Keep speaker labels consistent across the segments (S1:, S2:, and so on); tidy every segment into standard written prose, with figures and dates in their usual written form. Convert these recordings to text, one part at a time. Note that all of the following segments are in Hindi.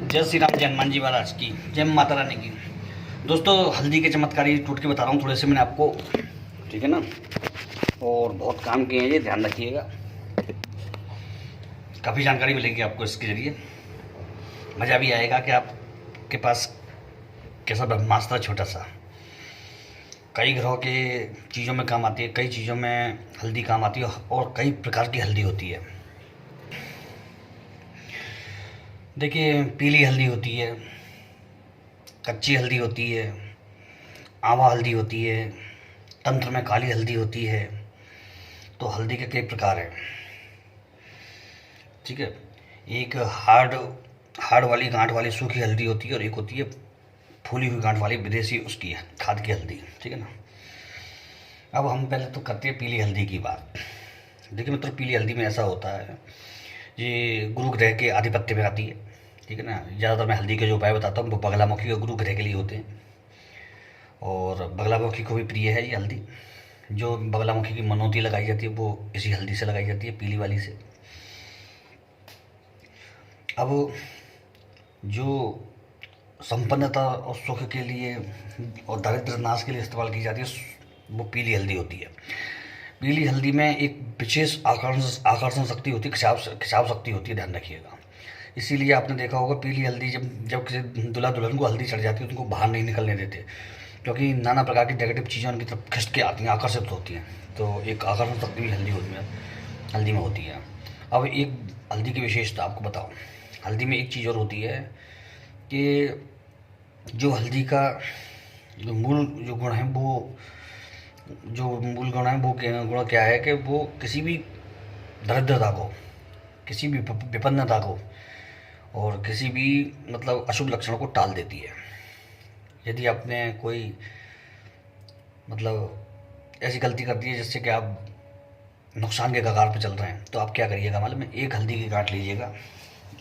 S1: जय श्री राम, जय हनुमान जी महाराज की, जय माता रानी की। दोस्तों, हल्दी के चमत्कारी टोटके बता रहा हूँ थोड़े से मैंने आपको, ठीक है ना। और बहुत काम किए हैं ये, ध्यान रखिएगा। काफ़ी जानकारी मिलेगी आपको इसके जरिए, मज़ा भी आएगा कि आपके पास कैसा ब्रह्मास्त्र है छोटा सा। कई ग्रहों के चीज़ों में काम आती है, कई चीज़ों में हल्दी काम आती है और कई प्रकार की हल्दी होती है। देखिए, पीली हल्दी होती है, कच्ची हल्दी होती है, आवा हल्दी होती है, तंत्र में काली हल्दी होती है। तो हल्दी के कई प्रकार हैं, ठीक है। एक हार्ड हार्ड वाली गांठ वाली सूखी हल्दी होती है और एक होती है फूली हुई गांठ वाली विदेशी उसकी खाद की हल्दी, ठीक है ना। अब हम पहले तो करते हैं पीली हल्दी की बात। देखिए मित्रों, पीली हल्दी में ऐसा होता है, ये गुरु ग्रह के आधिपत्य में आती है, ठीक है ना। ज़्यादातर मैं हल्दी के जो उपाय बताता हूँ वो बगलामुखी और गुरु ग्रह के लिए होते हैं, और बगलामुखी को भी प्रिय है ये हल्दी। जो बगलामुखी की मनौती लगाई जाती है वो इसी हल्दी से लगाई जाती है, पीली वाली से। अब जो संपन्नता और सुख के लिए और दारिद्र्य नाश के लिए इस्तेमाल की जाती है वो पीली हल्दी होती है। पीली हल्दी में एक विशेष आकर्षण शक्ति होती है, खिंचाव शक्ति होती है, ध्यान रखिएगा। इसीलिए आपने देखा होगा पीली हल्दी जब किसी दूल्हा दुल्हन को हल्दी चढ़ जाती है तो उनको बाहर नहीं निकलने देते, क्योंकि नाना प्रकार की नेगेटिव चीज़ें उनकी तरफ खिंच के आती हैं, आकर्षित होती हैं। तो एक आकर्षण शक्ति भी हल्दी में होती है। अब एक हल्दी की विशेषता आपको बताओ। हल्दी में एक चीज़ और होती है कि जो हल्दी का जो मूल जो गुण है वो गुण क्या है कि वो किसी भी दरिद्रता को, किसी भी विपन्नता को और किसी भी मतलब अशुभ लक्षणों को टाल देती है। यदि आपने कोई मतलब ऐसी गलती कर दी है जिससे कि आप नुकसान के कगार पर चल रहे हैं, तो आप क्या करिएगा मालूम है, एक हल्दी की गांठ लीजिएगा,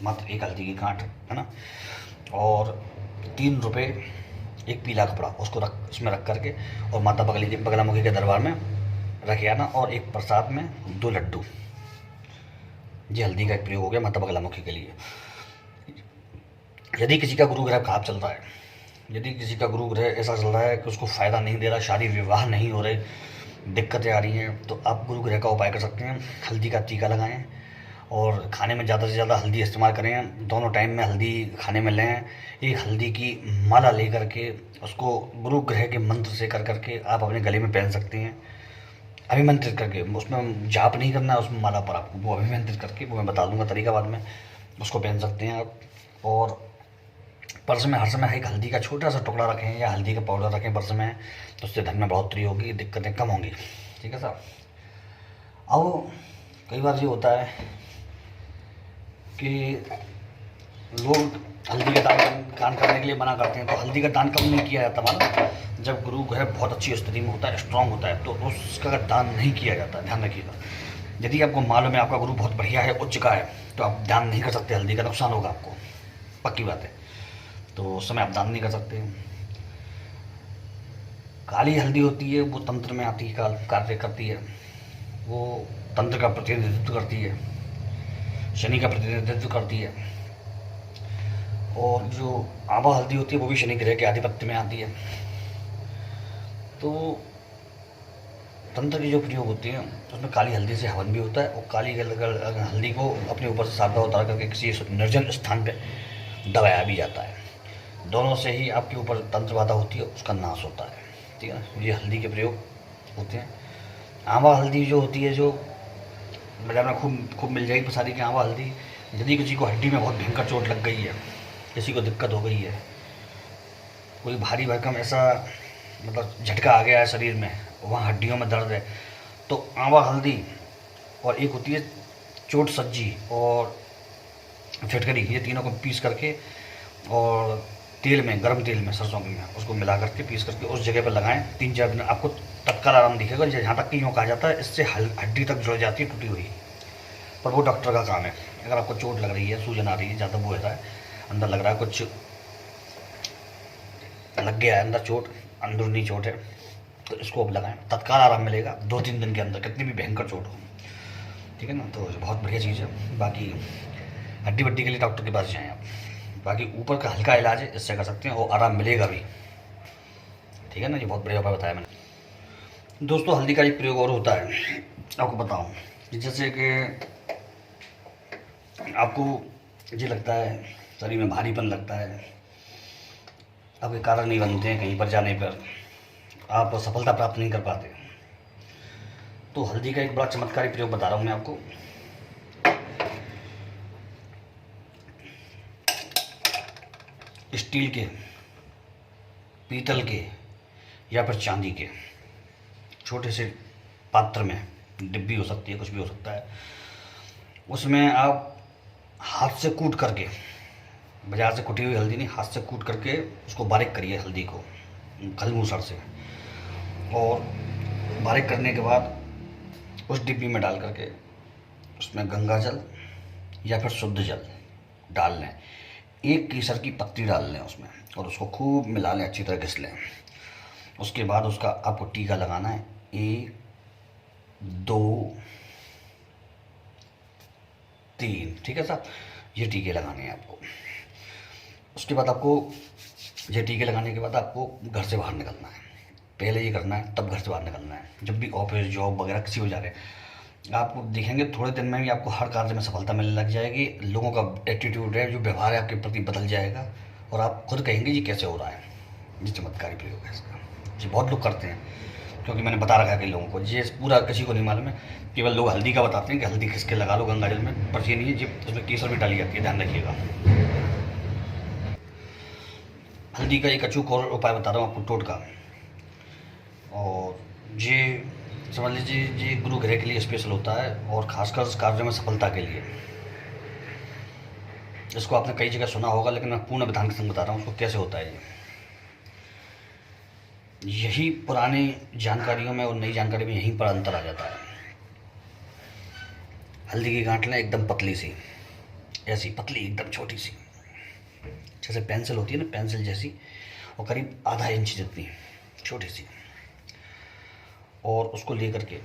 S1: मात्र एक हल्दी की गांठ, है ना। और 3 रुपये एक पीला कपड़ा उसमें रख करके और माता बगलामुखी के दरबार में रखे आना, और एक प्रसाद में 2 लड्डू। ये हल्दी का एक प्रयोग हो गया माता बगलामुखी के लिए। यदि किसी का गुरु ग्रह खराब चल रहा है, यदि किसी का गुरु ग्रह ऐसा चल रहा है कि उसको फ़ायदा नहीं दे रहा, शादी विवाह नहीं हो रहे, दिक्कतें आ रही हैं, तो आप गुरु ग्रह का उपाय कर सकते हैं। हल्दी का टीका लगाएं और खाने में ज़्यादा से ज़्यादा हल्दी इस्तेमाल करें। दोनों टाइम में हल्दी खाने में लें। एक हल्दी की माला ले करके उसको गुरु ग्रह के मंत्र से कर करके आप अपने गले में पहन सकते हैं, अभिमंत्रित करके। उसमें जाप नहीं करना है उसमें माला पर, आपको वो अभिमंत्रित करके, वो मैं बता दूंगा तरीका बाद में, उसको पहन सकते हैं आप। और पर्स में हर समय एक हल्दी का छोटा सा टुकड़ा रखें या हल्दी का पाउडर रखें पर्स में, तो उससे धन में बढ़ोतरी होगी, दिक्कतें कम होंगी, ठीक है साहब। अब कई बार ये होता है कि लोग हल्दी का दान करने के लिए मना करते हैं। तो हल्दी का दान कब नहीं किया जाता मालूम, जब गुरु ग्रह बहुत अच्छी स्थिति में होता है, स्ट्रांग होता है, तो उसका दान नहीं किया जाता, ध्यान रखिएगा। यदि आपको मालूम है आपका गुरु बहुत बढ़िया है, उच्च का है, तो आप दान नहीं कर सकते हल्दी का, नुकसान होगा आपको, पक्की बात है। तो उस समय आप दान नहीं कर सकते। काली हल्दी होती है वो तंत्र में आती है, कार्य करती है, वो तंत्र का प्रतिनिधित्व करती है, शनि का प्रतिनिधित्व करती है। और जो आवा हल्दी होती है वो भी शनि ग्रह के आधिपत्य में आती है। तो तंत्र की जो प्रयोग होती है उसमें काली हल्दी से हवन भी होता है, और काली हल्दी को अपने ऊपर से सादा उतार करके किसी निर्जन स्थान पे दबाया भी जाता है। दोनों से ही आपके ऊपर तंत्र बाधा होती है, उसका नाश होता है, ठीक है ना। ये हल्दी के प्रयोग होते हैं। आवा हल्दी जो होती है, जो बाजार में खूब मिल जाएगी पसारी की आवा हल्दी। यदि किसी को हड्डी में बहुत भयंकर चोट लग गई है, किसी को दिक्कत हो गई है, कोई भारी भरकम ऐसा मतलब झटका आ गया है शरीर में, वहाँ हड्डियों में दर्द है, तो आवा हल्दी और एक होती है चोट सज्जी और फिटकरी, ये तीनों को पीस करके और तेल में, गर्म तेल में, सरसों में उसको मिला करके पीस करके उस जगह पर लगाएं। 3-4 दिन आपको तत्काल आराम दिखेगा। जहाँ तक कि यूँ कहा जाता है इससे हड्डी तक जुड़ जाती है टूटी हुई, पर वो डॉक्टर का काम है। अगर आपको चोट लग रही है, सूजन आ रही है, ज़्यादा वो है, अंदर लग रहा है कुछ लग गया है, अंदर चोट, अंदरूनी चोट है, तो इसको अब लगाएं, तत्काल आराम मिलेगा 2-3 दिन के अंदर, कितनी भी भयंकर चोट हो, ठीक है ना। तो बहुत बढ़िया चीज़ है। बाकी हड्डी वड्डी के लिए डॉक्टर के पास जाएँ आप, बाकी ऊपर का हल्का इलाज है, इससे कर सकते हैं और आराम मिलेगा भी। ठीक है ना, ये बहुत बढ़िया उपाय बताया मैंने। दोस्तों हल्दी का एक प्रयोग और होता है, आपको बताऊँ। जैसे कि आपको ये लगता है शरीर में भारीपन लगता है, आपके कारण नहीं बनते हैं, कहीं पर जाने पर आप सफलता प्राप्त नहीं कर पाते, तो हल्दी का एक बड़ा चमत्कारी प्रयोग बता रहा हूँ मैं आपको। स्टील के, पीतल के या फिर चांदी के छोटे से पात्र में, डिब्बी हो सकती है, कुछ भी हो सकता है, उसमें आप हाथ से कूट करके, बाजार से कुटी हुई हल्दी नहीं, हाथ से कूट करके उसको बारीक करिए हल्दी को खलमूसर से, और बारीक करने के बाद उस डिब्बी में डाल करके उसमें गंगा जल या फिर शुद्ध जल डाल लें, एक केसर की पत्ती डाल लें उसमें, और उसको खूब मिला लें, अच्छी तरह घिस लें। उसके बाद उसका आपको टीका लगाना है, 1 2 3, ठीक है साहब, ये टीके लगाने हैं आपको। उसके बाद आपको ये टीके लगाने के बाद आपको घर से बाहर निकलना है, पहले ये करना है तब घर से बाहर निकलना है। जब भी ऑफिस जॉब वगैरह किसी को जा रहे हैं, आप देखेंगे थोड़े दिन में ही आपको हर कार्य में सफलता मिलने लग जाएगी। लोगों का एटीट्यूड है, जो व्यवहार है आपके प्रति बदल जाएगा, और आप खुद कहेंगे ये कैसे हो रहा है। ये चमत्कारी प्रयोग है इसका, ये बहुत लोग करते हैं, क्योंकि मैंने बता रखा है कई लोगों को, ये पूरा किसी को नहीं मालूम है। केवल लोग हल्दी का बताते हैं कि हल्दी खिसके लगा लो गंगा जल में, पर ये नहीं है, ये उसमें केसर भी डाली जाती है, ध्यान रखिएगा। हल्दी का एक अचूक और उपाय बता रहा हूँ आपको, टोटका, और ये समझ लीजिए ये गुरु ग्रह के लिए स्पेशल होता है, और खासकर इस कार्य में सफलता के लिए। इसको आपने कई जगह सुना होगा, लेकिन मैं पूर्ण विधान के संग बता रहा हूँ उसको कैसे होता है। यही पुरानी जानकारियों में और नई जानकारी में यहीं पर अंतर आ जाता है। हल्दी की गांठ लें, एकदम पतली सी, ऐसी पतली एकदम छोटी सी, जैसे पेंसिल होती है ना, पेंसिल जैसी, और करीब आधा इंच जितनी छोटी सी, और उसको लेकर के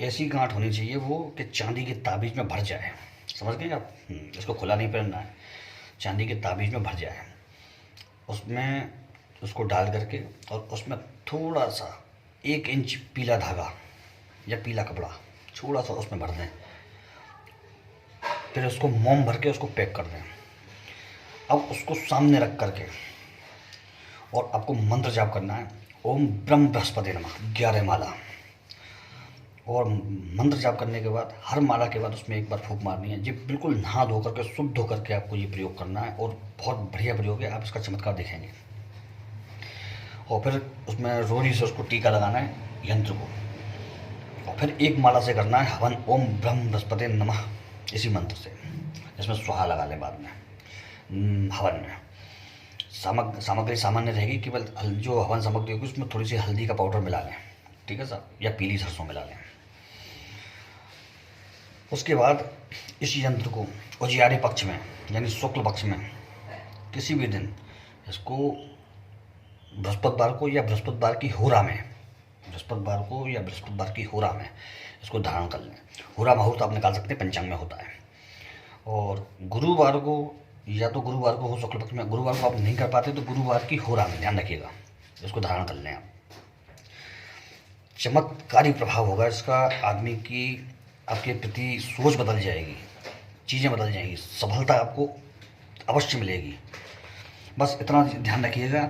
S1: ऐसी गांठ होनी चाहिए वो कि चांदी के ताबीज में भर जाए। समझ गए आप? इसको खुला नहीं पहनना है, चांदी के ताबीज में भर जाए। उसमें उसको डाल करके, और उसमें थोड़ा सा 1 इंच पीला धागा या पीला कपड़ा थोड़ा सा उसमें भर दें, फिर उसको मोम भर के उसको पैक कर दें। अब उसको सामने रख करके, और आपको मंत्र जाप करना है, ओम ब्रह्म बृहस्पति नमः 11 माला, और मंत्र जाप करने के बाद हर माला के बाद उसमें एक बार फूंक मारनी है। जी बिल्कुल नहा धो करके, शुद्ध होकर के आपको ये प्रयोग करना है, और बहुत बढ़िया प्रयोग है, आप इसका चमत्कार देखेंगे। और फिर उसमें रोरी से उसको टीका लगाना है यंत्र को, और फिर एक माला से करना है हवन, ओम ब्रह्म बृहस्पति नमः, इसी मंत्र से। इसमें स्वाहा लगा लें बाद में हवन में। सामग्री सामान्य रहेगी, केवल जो हवन सामग्री होगी उसमें थोड़ी सी हल्दी का पाउडर मिला लें, ठीक है साहब, या पीली सरसों मिला लें। उसके बाद इस यंत्र को उजियारे पक्ष में, यानी शुक्ल पक्ष में, किसी भी दिन इसको बृहस्पतिवार को या बृहस्पतिवार की होरा में, बृहस्पतिवार को या बृहस्पतिवार की होरा में इसको धारण कर लें। होरा मुहूर्त आप निकाल सकते हैं, पंचांग में होता है। और गुरुवार को, या तो गुरुवार को हो शुक्ल पक्ष में, गुरुवार को आप नहीं कर पाते तो गुरुवार की होरा में, ध्यान रखिएगा, इसको धारण कर लें आप। चमत्कारी प्रभाव होगा इसका, आदमी की आपके प्रति सोच बदल जाएगी, चीज़ें बदल जाएंगी, सफलता आपको अवश्य मिलेगी। बस इतना ध्यान रखिएगा,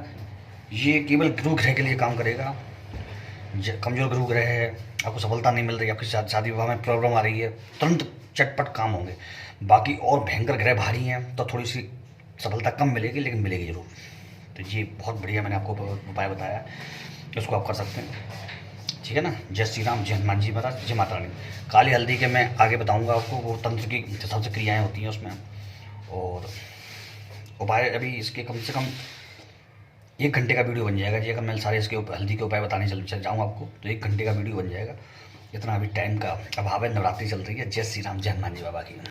S1: ये केवल गुरु ग्रह के लिए काम करेगा। कमज़ोर गुरु ग्रह है, आपको सफलता नहीं मिल रही, आपकी शादी विवाह में प्रॉब्लम आ रही है, तुरंत चटपट काम होंगे। बाकी और भयंकर ग्रह भारी हैं तो थोड़ी सी सफलता कम मिलेगी, लेकिन मिलेगी जरूर। तो ये बहुत बढ़िया मैंने आपको उपाय बताया, इसको आप कर सकते हैं, ठीक है ना। जय श्री राम, जय हनुमान जी महाराज, जय माता रानी। काली हल्दी के मैं आगे बताऊंगा आपको, वो तंत्र की हिसाब से क्रियाएँ होती हैं उसमें, और उपाय अभी इसके कम से कम 1 घंटे का वीडियो बन जाएगा जी। अगर मैं सारे इसके हल्दी के उपाय बताने चल जाऊँ आपको तो 1 घंटे का वीडियो बन जाएगा। इतना अभी टाइम का अभाव है, नवरात्रि चल रही है। जय श्री राम, जय हनुमान जी बाबा की।